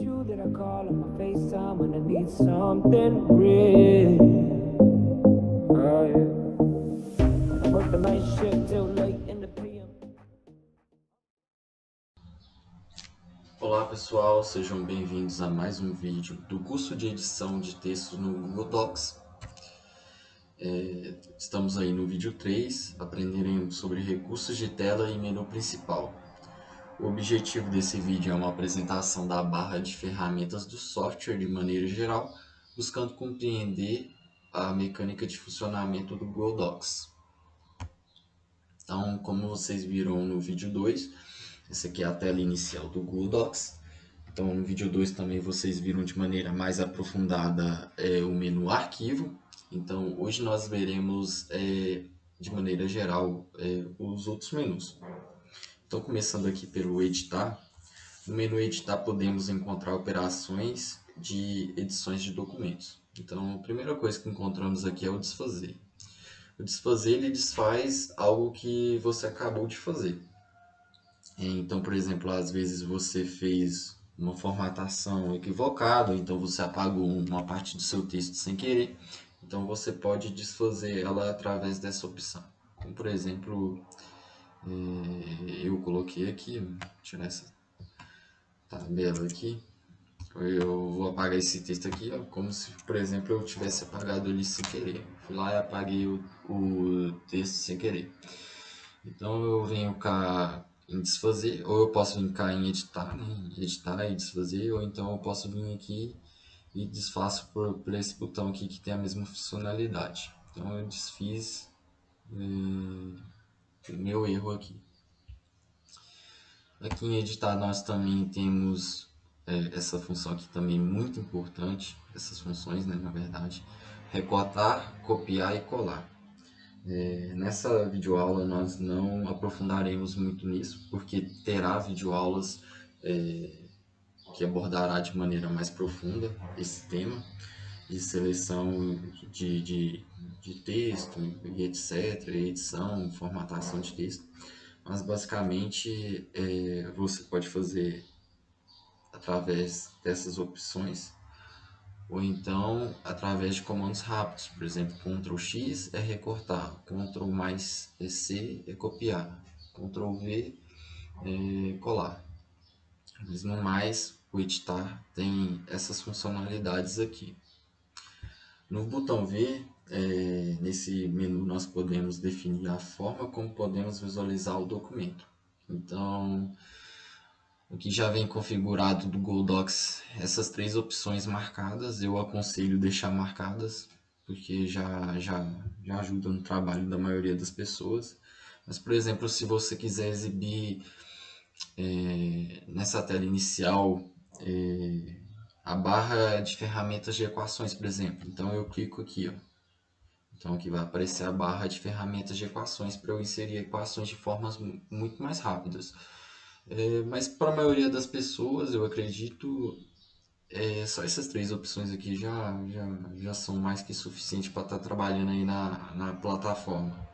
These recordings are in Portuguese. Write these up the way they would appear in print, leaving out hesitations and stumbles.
you that I call on my FaceTime when I need something real. Oh yeah. I work the night shift till late in the PM. Olá pessoal, sejam bem-vindos a mais um vídeo do curso de edição de textos no Google Docs. Estamos aí no vídeo 3, aprenderemos sobre recursos de tela e menu principal. O objetivo desse vídeo é uma apresentação da barra de ferramentas do software de maneira geral, buscando compreender a mecânica de funcionamento do Google Docs. Então, como vocês viram no vídeo 2, essa aqui é a tela inicial do Google Docs. Então, no vídeo 2 também vocês viram de maneira mais aprofundada o menu arquivo. Então, hoje nós veremos de maneira geral os outros menus. Então, começando aqui pelo editar. No menu editar podemos encontrar operações de edições de documentos. Então, a primeira coisa que encontramos aqui é o desfazer. O desfazer ele desfaz algo que você acabou de fazer. Então, por exemplo, às vezes você fez uma formatação equivocada, então você apagou uma parte do seu texto sem querer, então você pode desfazer ela através dessa opção. Como, por exemplo, eu coloquei aqui, vou tirar essa tabela aqui, eu vou apagar esse texto aqui, ó, como se, por exemplo, eu tivesse apagado ele sem querer. Fui lá e apaguei o texto sem querer. Então eu venho cá em desfazer, ou eu posso vir cá em editar, né? Editar e desfazer, ou então eu posso vir aqui e desfaço por esse botão aqui que tem a mesma funcionalidade. Então eu desfiz o meu erro aqui. Aqui em editar nós também temos essa função aqui também muito importante, essas funções, né, na verdade, recortar, copiar e colar. Nessa videoaula nós não aprofundaremos muito nisso, porque terá videoaulas que abordará de maneira mais profunda esse tema de seleção de texto e etc, edição, formatação de texto. Mas basicamente você pode fazer através dessas opções ou então através de comandos rápidos, por exemplo, Ctrl X é recortar, Ctrl mais C é copiar, Ctrl V é colar. Mas no mais, o editar tem essas funcionalidades aqui. No botão V, nesse menu nós podemos definir a forma como podemos visualizar o documento. Então, o que já vem configurado do Google Docs, essas três opções marcadas, eu aconselho deixar marcadas, porque já ajuda no trabalho da maioria das pessoas. Mas, por exemplo, se você quiser exibir nessa tela inicial a barra de ferramentas de equações, por exemplo, então eu clico aqui, ó. Então aqui vai aparecer a barra de ferramentas de equações para eu inserir equações de formas muito mais rápidas. Mas para a maioria das pessoas, eu acredito, só essas três opções aqui já são mais que suficiente para estar trabalhando aí na plataforma.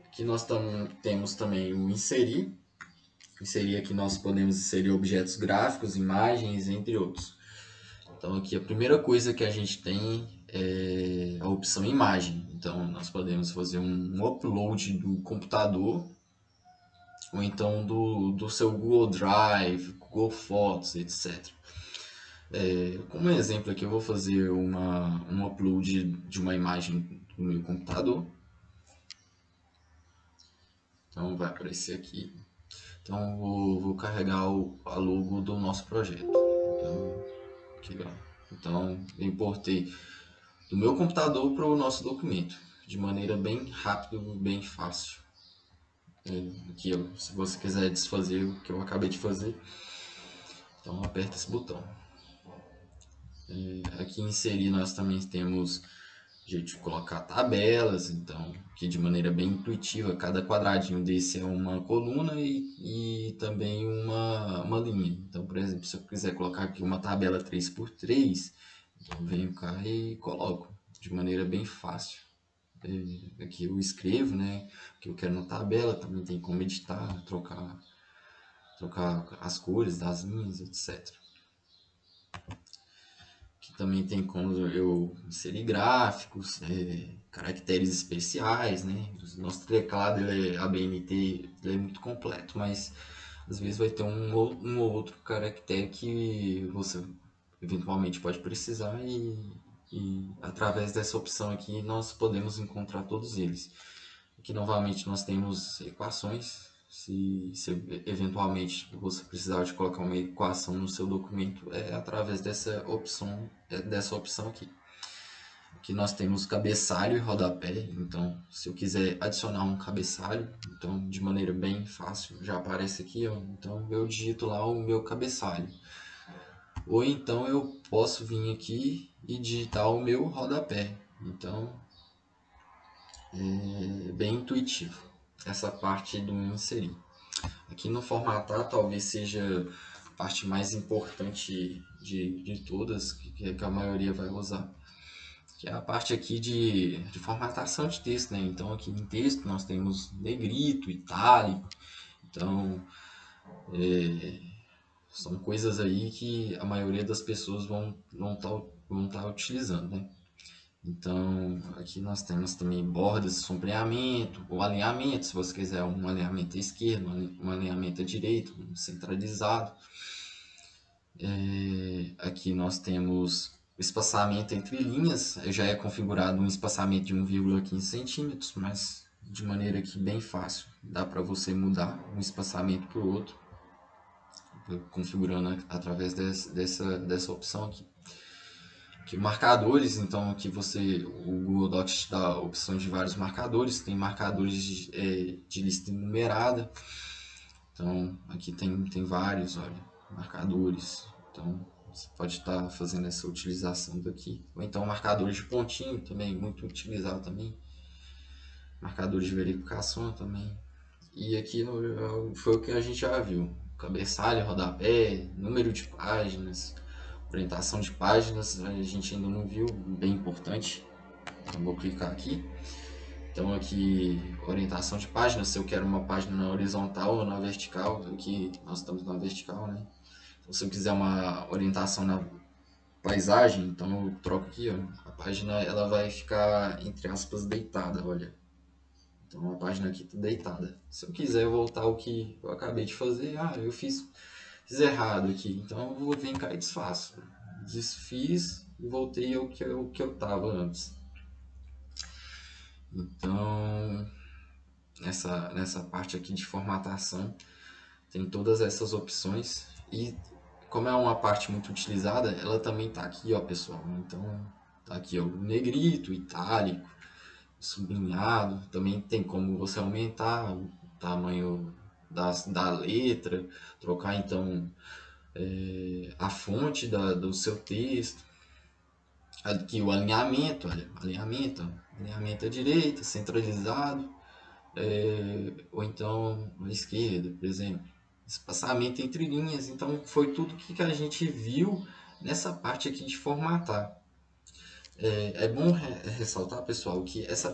Aqui nós temos também o inserir. Inserir aqui nós podemos inserir objetos gráficos, imagens, entre outros. Então aqui a primeira coisa que a gente tem é a opção imagem. Então nós podemos fazer um upload do computador ou então do seu Google Drive, Google Fotos, etc. Como exemplo aqui eu vou fazer um upload de uma imagem do meu computador. Então vai aparecer aqui. Então vou carregar a logo do nosso projeto. Então, aqui, ó. Então eu importei do meu computador para o nosso documento de maneira bem rápida, bem fácil. Aqui, ó, se você quiser desfazer o que eu acabei de fazer, então aperta esse botão. Aqui em inserir nós também temos jeito de colocar tabelas, então que de maneira bem intuitiva, cada quadradinho desse é uma coluna e também uma linha. Então, por exemplo, se eu quiser colocar aqui uma tabela 3x3, então eu venho cá e coloco de maneira bem fácil. Aqui eu escrevo, né, o que eu quero na tabela, também tem como editar, trocar as cores das linhas, etc. também tem como eu inserir gráficos, caracteres especiais, né? O nosso teclado, ABNT, ele é muito completo, mas às vezes vai ter um ou outro caractere que você eventualmente pode precisar e através dessa opção aqui nós podemos encontrar todos eles. Aqui novamente nós temos equações. Se eventualmente você precisar de colocar uma equação no seu documento, é através dessa opção aqui. Aqui nós temos cabeçalho e rodapé. Então, se eu quiser adicionar um cabeçalho, então de maneira bem fácil, já aparece aqui, ó. Então eu digito lá o meu cabeçalho. Ou então eu posso vir aqui e digitar o meu rodapé. Então é bem intuitivo essa parte do inserir. Aqui no formatar talvez seja a parte mais importante de todas, que a maioria vai usar, que é a parte aqui de formatação de texto, né? Então aqui em texto nós temos negrito, itálico, então são coisas aí que a maioria das pessoas vão tá utilizando, né? Então, aqui nós temos também bordas, sombreamento, ou alinhamento, se você quiser um alinhamento à esquerda, um alinhamento à direita, um centralizado. Aqui nós temos o espaçamento entre linhas, já é configurado um espaçamento de 1,15 centímetros, mas de maneira que bem fácil, dá para você mudar um espaçamento para o outro, configurando através dessa opção aqui. Aqui, marcadores, então aqui o Google Docs te dá opções de vários marcadores, tem marcadores de lista enumerada, então aqui tem vários, olha, marcadores, então você pode estar fazendo essa utilização daqui, ou então marcadores de pontinho também, muito utilizado também, marcadores de verificação também, e aqui foi o que a gente já viu, cabeçalho, rodapé, número de páginas, orientação de páginas, a gente ainda não viu, bem importante, então vou clicar aqui. Então aqui, orientação de páginas, se eu quero uma página na horizontal ou na vertical, aqui nós estamos na vertical, né? Então, se eu quiser uma orientação na paisagem, então eu troco aqui, ó, a página ela vai ficar, entre aspas, deitada, olha. Então a página aqui está deitada. Se eu quiser voltar ao que eu acabei de fazer, eu fiz errado aqui, então eu vou vir cá e desfaço. Desfiz e voltei ao que eu estava antes. Então, nessa parte aqui de formatação, tem todas essas opções. E como é uma parte muito utilizada, ela também está aqui, ó, pessoal. Então, tá aqui, ó, o negrito, itálico, sublinhado. Também tem como você aumentar o tamanho da letra, trocar então a fonte do seu texto. Aqui o alinhamento, olha, alinhamento à direita, centralizado, ou então à esquerda, por exemplo. Espaçamento entre linhas, então foi tudo que a gente viu nessa parte aqui de formatar. É bom ressaltar, pessoal, que essa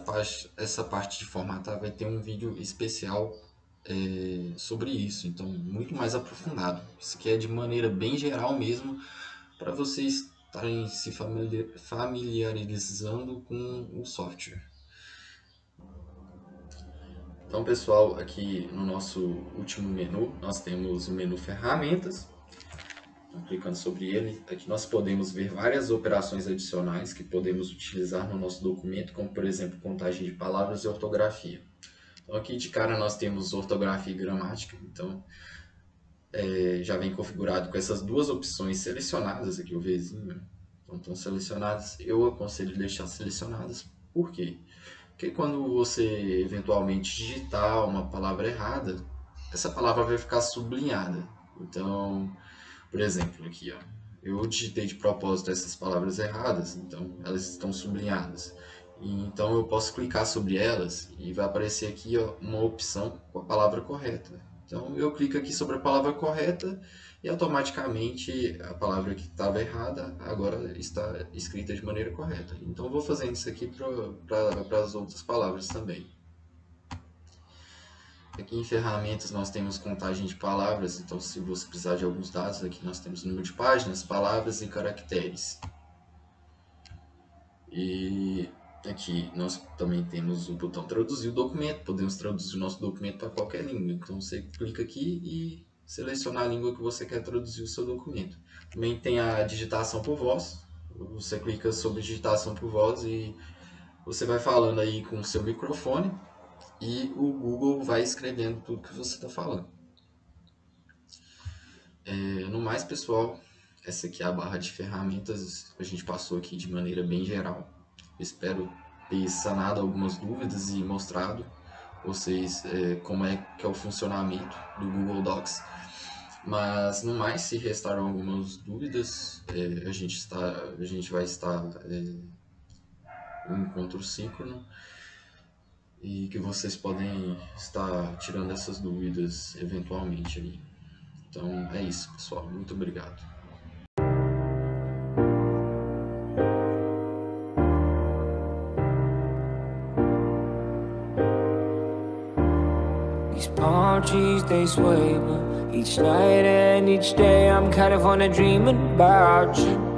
parte de formatar vai ter um vídeo especial sobre isso, então muito mais aprofundado. Isso aqui é de maneira bem geral mesmo, para vocês estarem se familiarizando com o software. Então, pessoal, aqui no nosso último menu, nós temos o menu ferramentas. Então, clicando sobre ele, aqui nós podemos ver várias operações adicionais que podemos utilizar no nosso documento, como por exemplo, contagem de palavras e ortografia. Então, aqui de cara nós temos ortografia e gramática, então já vem configurado com essas duas opções selecionadas aqui, o Vzinho, então estão selecionadas. Eu aconselho deixar selecionadas, por quê? Porque quando você eventualmente digitar uma palavra errada, essa palavra vai ficar sublinhada. Então, por exemplo, aqui, ó, eu digitei de propósito essas palavras erradas, então elas estão sublinhadas. Então eu posso clicar sobre elas e vai aparecer aqui, ó, uma opção com a palavra correta. Então eu clico aqui sobre a palavra correta e automaticamente a palavra que estava errada agora está escrita de maneira correta. Então eu vou fazendo isso aqui para as outras palavras também. Aqui em ferramentas nós temos contagem de palavras, então se você precisar de alguns dados, aqui nós temos número de páginas, palavras e caracteres. E aqui nós também temos o botão traduzir o documento, podemos traduzir o nosso documento para qualquer língua. Então você clica aqui e seleciona a língua que você quer traduzir o seu documento. Também tem a digitação por voz. Você clica sobre digitação por voz e você vai falando aí com o seu microfone e o Google vai escrevendo tudo que você está falando. No mais, pessoal, essa aqui é a barra de ferramentas. A gente passou aqui de maneira bem geral. Espero ter sanado algumas dúvidas e mostrado vocês como é que é o funcionamento do Google Docs. Mas, no mais, se restaram algumas dúvidas, a gente vai estar em encontro síncrono e que vocês podem estar tirando essas dúvidas eventualmente aí. Então é isso, pessoal. Muito obrigado. These palm trees, they sway me each night and each day. I'm kind of on a dreaming about you.